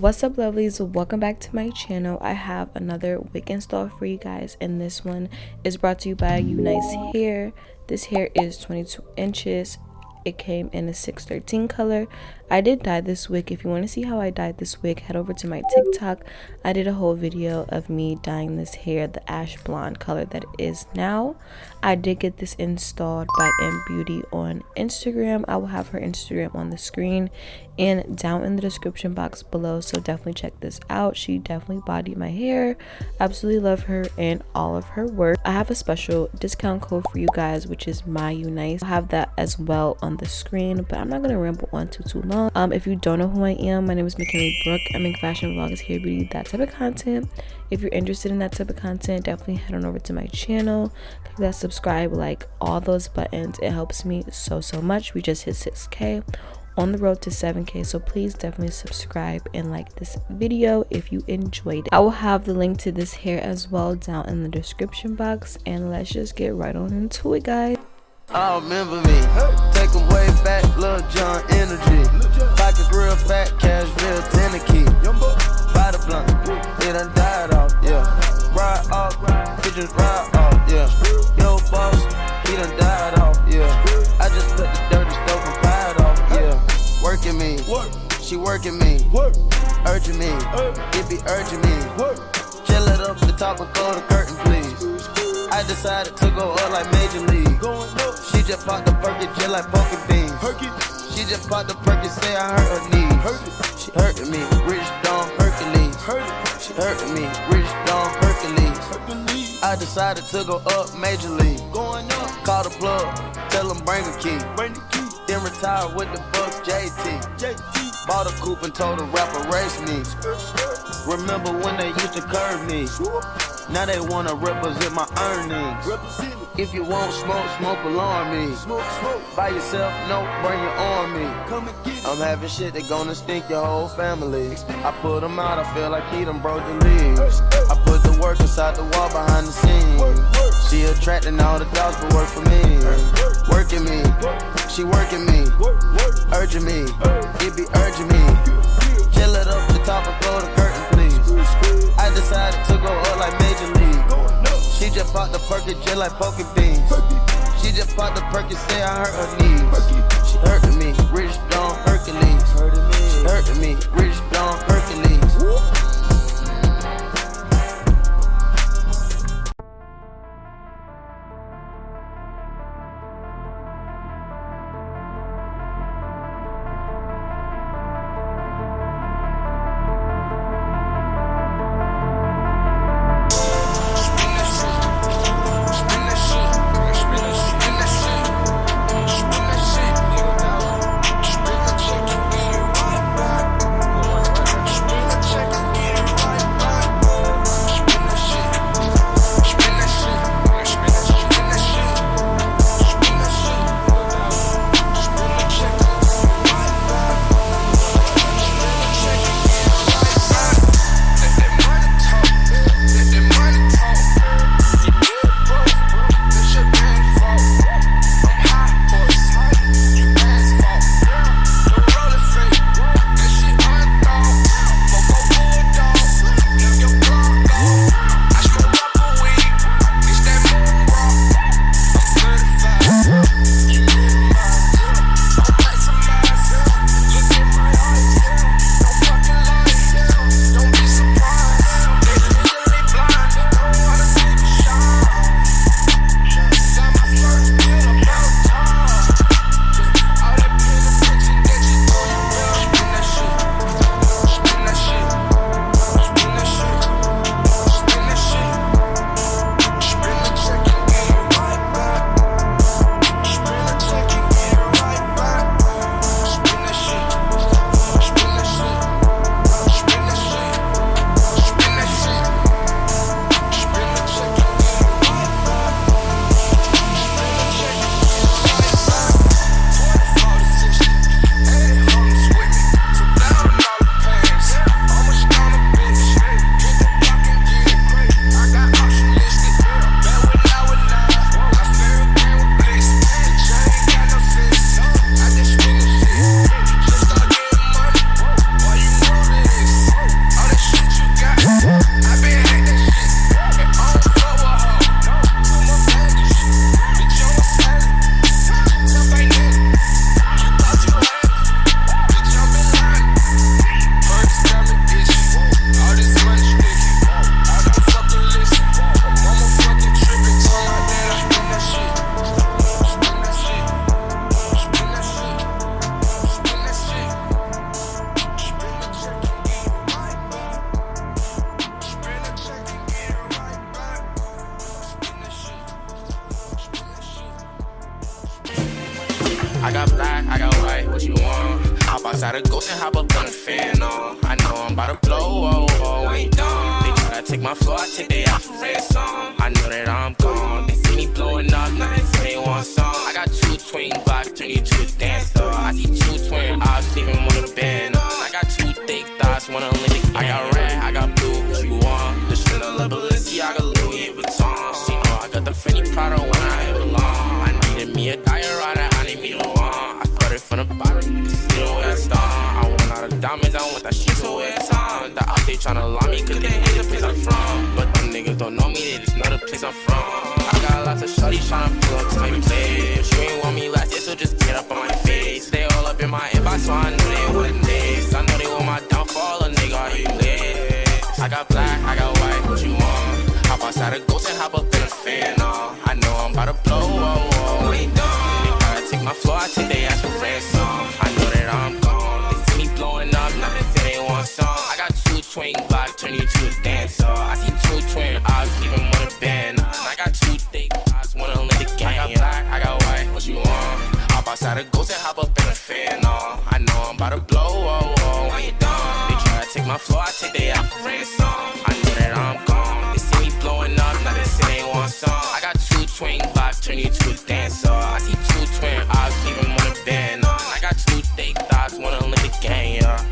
What's up, lovelies? Welcome back to my channel. I have another wig install for you guys, and this one is brought to you by Unice Hair. This hair is 22 inches. It came in a 613 color. I did dye this wig. If you want to see how I dyed this wig, head over to my TikTok. I did a whole video of me dyeing this hair the ash blonde color that it is now. I did get this installed by M Beauty on Instagram. I will have her Instagram on the screen and down in the description box below, so definitely check this out. She definitely bodied my hair. Absolutely love her and all of her work. I have a special discount code for you guys, which is my Unice. I'll have that as well on the screen, but I'm not gonna ramble on too long. If you don't know who I am, my name is Mckinlee Brooke. I make fashion vlogs, hair, beauty, that type of content. If you're interested in that type of content, definitely head on over to my channel, click that subscribe, like all those buttons. It helps me so much. We just hit 6K, on the road to 7K, so please definitely subscribe and like this video if you enjoyed it. I will have the link to this hair as well down in the description box, and let's just get right on into it, guys. I remember me, take them way back, Lil Jon energy. Pockets real fat, cash real Tennessee. By the blunt, it done died off, yeah. Ride off, bitches ride off, yeah. Yo boss, he done died off, yeah. I just put the dirty stove and pride off, yeah. Working me, she working me, urging me, it be urging me. Chill it up the top and throw the curtain, please. I decided to go up like Major League. She just popped the perky, just like poking beans. She just popped the perky, say I hurt her knees. She hurting me, rich Don Hercules. She hurting me, rich Don Hercules. I decided to go up Major League. Call the plug, tell them bring a key. Then retire with the Bucks JT. Bought a coupe and told the rapper race me. Remember when they used to curve me? Now they wanna represent my earnings. If you want smoke, smoke alarm me. By yourself, no, bring your army. I'm having shit that gonna stink your whole family. I put them out, I feel like he done broke the leaves. I put the work inside the wall behind the scenes. She attracting all the dogs but work for me. Working me, she working me, urging me, it be urging me. Chill it up the top and throw the curtain, please. I decided to go up like Major League. She just popped the perky just like poking beans. She just popped the perky, say I hurt her knees. She hurting me, rich Don Hercules. She hurting me, rich Don Hercules. outside a ghost and hop up on the fan, oh. I know I'm about to blow, oh, oh, ain't done. They try to take my floor, I take they out for ransom. I know that I'm gone. They see me blowing up, now they say they want some. I got 2 twin blocks, turn you to a dancer. I see 2 twin eyes, leaving one of the band. I got 2 thick thoughts, one of them. I got red, I got blue, what you want? The Chanel, Balenciaga, Louis Vuitton. She know I got the Fenty Prada when I hit along. I needed me a diorama, I need me the one. I started from the bottom, you can see the way I start. I want all the diamonds, I want that shit so it's on. The out they tryna lie me, cause they hate the place I'm from. But them niggas don't know me, they just know the place I'm from. I got lots of shorties tryna pull up to my place. You ain't want me last year, so just get up on my face. They all up in my inbox, so I knew they wouldn't dance. I know they want my downfall, a nigga, are you lit? I got black, I got white, what you want? Hop outside a ghost and hop up in a fan, oh. I know I'm about to blow, oh, oh, ain't done. They gotta take my floor, I take they ass for ransom. I know that I'm gone. They see me blowing up, now they say they want some. I got 2 twin blocks, turn you to a dancer. I see 2 twin eyes, leaving one a band. I got 2 thick eyes, wanna let the gang. I got black, I got white, what you want? Hop outside a ghost and hop up in a fan, oh. I know I'm about to blow, oh, oh, ain't done. They try to take my floor, I take they out for ransom. I know that I'm gone. They see me blowing up, now they say they want some. I got 2 twin blocks, turn you to a dancer. I see 2 twin eyes, leaving one a band. I got 2 thick thoughts, wanna let the gang, yeah.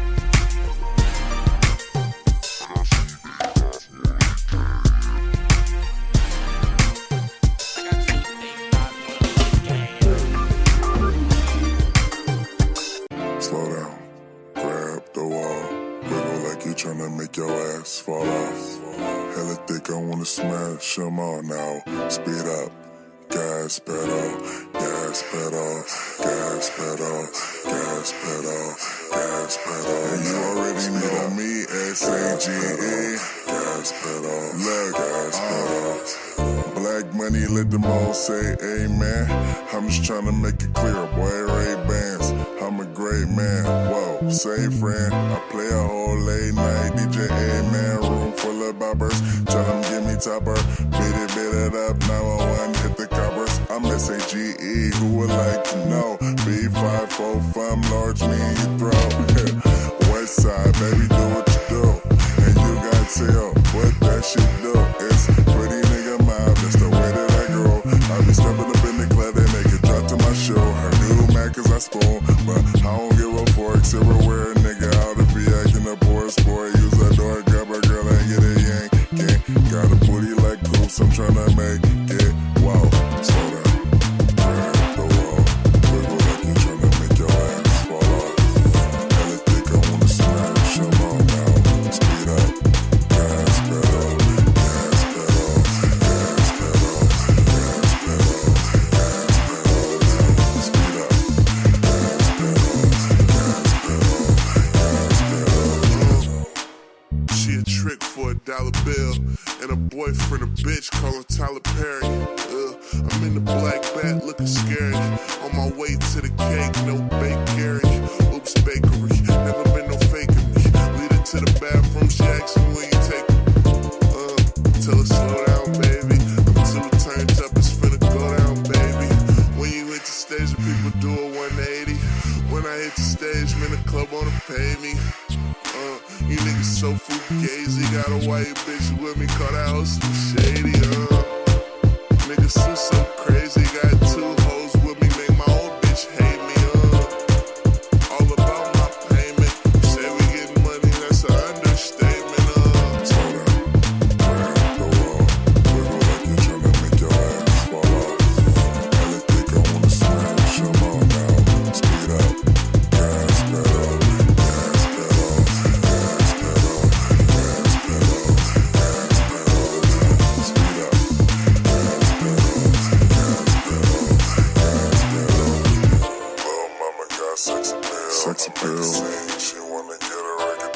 Slow down, grab the wall, wiggle like you tryna make your ass fall off. Hella thick, I wanna smash them all now. Speed up, gas pedal, gas pedal, gas pedal, gas pedal, gas pedal. And you already know me, S-A-G-E. Gas pedal, look, gas pedal. Black money, let them all say amen. I'm just tryna make it clear, boy, Ray-Bans. I'm a great man, whoa, say friend. I play a whole late night DJ, man. Room full of boppers, tell them give me topper. Beat it up, 911, hit the coppers. I'm S-A-G-E, who would like to know? B545, large me in your throat. West side, baby, do what you do. And you got tell what that shit do. It's pretty nigga mob, that's the way that I grow. I be stepping up in the club, they make it drop to my show. Her new Mac cause I spoon, but I don't give a fork. Silverware, nigga, out of be acting a poor sport. Use a door, grab a girl and get a yank. Got a booty like hoops, I'm tryna make it. Wow, slow down, grab the wall, wiggle like you tryna make your ass fall off. Hella thick, I wanna smash them all now. Speed up, gas pedal, gas pedal, gas pedal, gas pedal, gas pedal. Speed up, gas pedal, gas pedal, gas pedal. She a trick for $1 bill, and a boyfriend a bitch call her Tyler Perry. I'm in the black bat looking scary. On my way to the cake, no bake Gary. Oops, bakery, never been no faking me. Lead her to the bathroom, she asking where you take me. Tell her slow down, baby. I'm too turned up, it's finna go down, baby. When you hit the stage, the people do a 180. When I hit the stage, man, the club wanna pay me. You niggas so fugazi, got a white bitch with me, call that house shady, Niggas so crazy, got 2 hoes with me, make my old bitch hate me, All about my payment, you say we getting money, that's an understatement, Slow down, grab the wall, wiggle like you tryna make your ass fall off. Hella thick, I wanna smash them all now. Speed up, gas pedal, gas pedal, gas pedal, gas pedal, gas pedal. Speed up, gas pedal, gas pedal, gas pedal. Little mama got sex appeal. She wanna get a record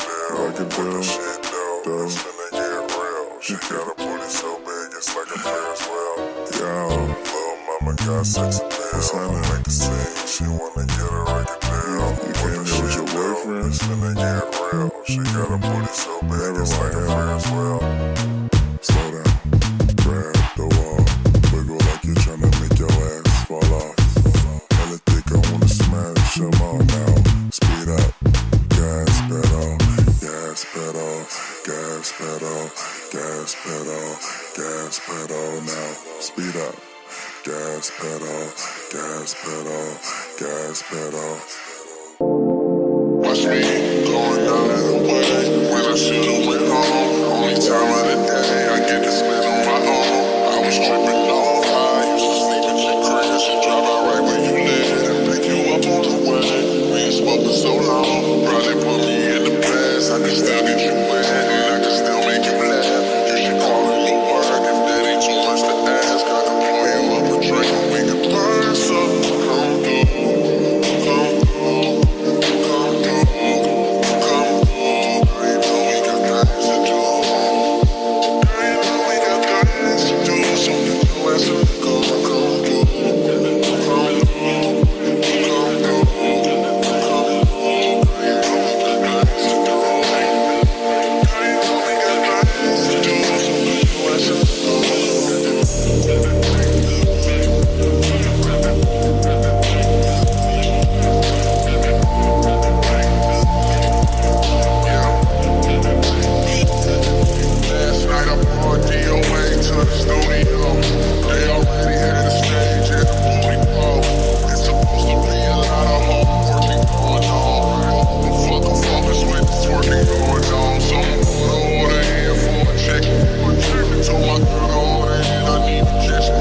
deal. Shit though, it's finna get real. She got a booty so big, it's like a Ferris wheel. Yo, little mama got sex appeal. What's happening? Make a scene. She wanna get a record deal. You can't deal with your boyfriend. It's finna get real. She got a booty so big, it's like a Ferris wheel. Slow down, grab the wall, wiggle like you tryna make your ass fall off. Hella thick, I wanna smash them all now. Speed up, gas pedal now, speed up. Gas pedal, gas pedal, gas pedal. Watch me going out of the way when I should've went home. Only time of the day I get to spend on my own. I was tripping off high, used to sleep at your crib. She drive out right where you live and pick you up on the way. We ain't spoken so long, probably put me in the past. I can still get you wet and I can still make you laugh. You should call it your work if that ain't too much to ask. I can pour you up a drink and we can burn some. Come through, come through, come through, come through. Girl, you know we got things to do. Girl, you know we got things to do. So get your ass up and go, come through, come through, come through, come through. Girl, you know we got things to do. Girl, you know we got things to do. So get your ass up and go. Last night I brought DOA to the studio. They already had the stage and the booty pole. It's supposed to be a lot of homeworking going on. The fuck is with the twerking going on. Someone put an order in for a chicken. Told my girl to order in, I need the kitchen.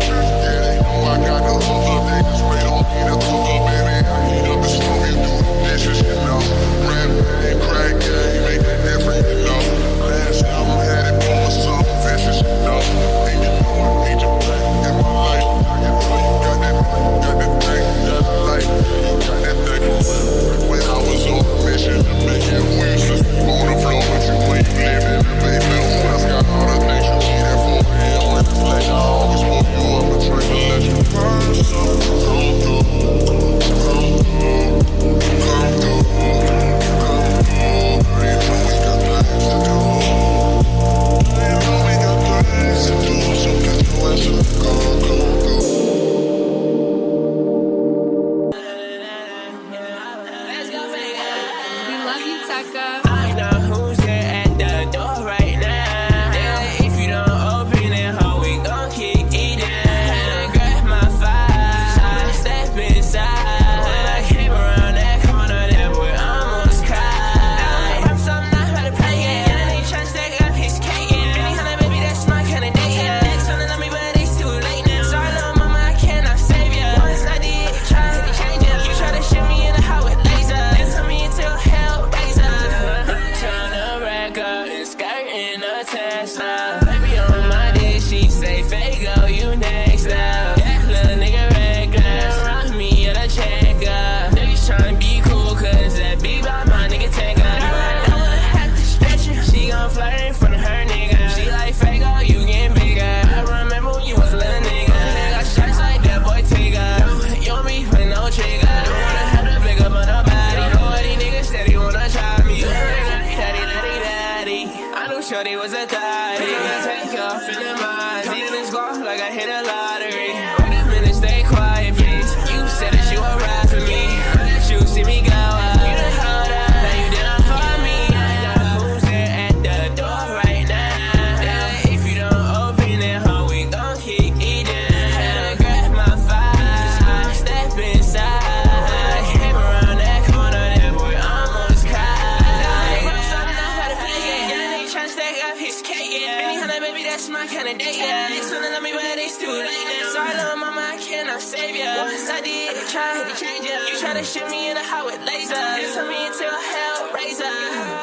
Yeah, they know I got the hook up. They just wait on me to cook up, baby. I heat up the stove, you do the dishes, you know. Rap and crack game, make it different, you know. Last album had it going something vicious, you know. And you know I need you back in my life. You know you got that thing that I like. You got that thing. When I was on a mission to make it, we used to sleep on the floor with you when you live in the basement. Who else got all the things you need at 4 a.m. when it's late? I always woke you up and drink and let you burn some. Come through, come through, come through, come through. Girl, you know we got things to do. Girl, you know we got things to do. So get your ass up and go, come through. We love you, Taka. I know who's here at the door right now. If you don't open it, how we gon' kick it down? Grab my fire, step inside. When I came around that corner, that boy almost cried. I'm so not how to play it. And they tryna stack up his cake. Anyhow, baby, that's my kind of day. Next one to love me, but it's too late now. Sorry, little mama, I cannot save ya. Once I did, try to change it. You try to shit me in the house with laser. Then turn me into a hellraiser. Tryna rack up and skirting a Tesla. Baby on my dish, she say, Fago, you next up. That little nigga reckless. Run me at a checker. Niggas tryna be cool, cause that beat by my nigga take up. I wanna have to stretch you. She gon' flirt in front of her nigga. She like, Fago, you getting bigger. I remember when you was a little nigga. Got shots like that boy Tigger. You don't be putting no trigger. Don't wanna have to pick up on nobody. All these niggas steady wanna try me. I knew Shorty was a thotty. I take off in the mind. See this golf like I hit a lottery. Wait a minute, stay quiet, please. You said that you would ride for me. That you see me go up. You done hold up, now you done for me. I know who's there at the door right now. If you don't open it, how we gon' kick it down? Grab my fire, step inside. When I came around that corner, that boy almost cried. I'm so not how to play it. Yeah, they tryna stack up his cake. Anyhow, baby, that's my kind of day. They tryna love me, but it's too late now. Sorry, little mama, I cannot save ya. Once I did, try to change ya. You try to shit me in the house with laser. Then turn me into a hellraiser.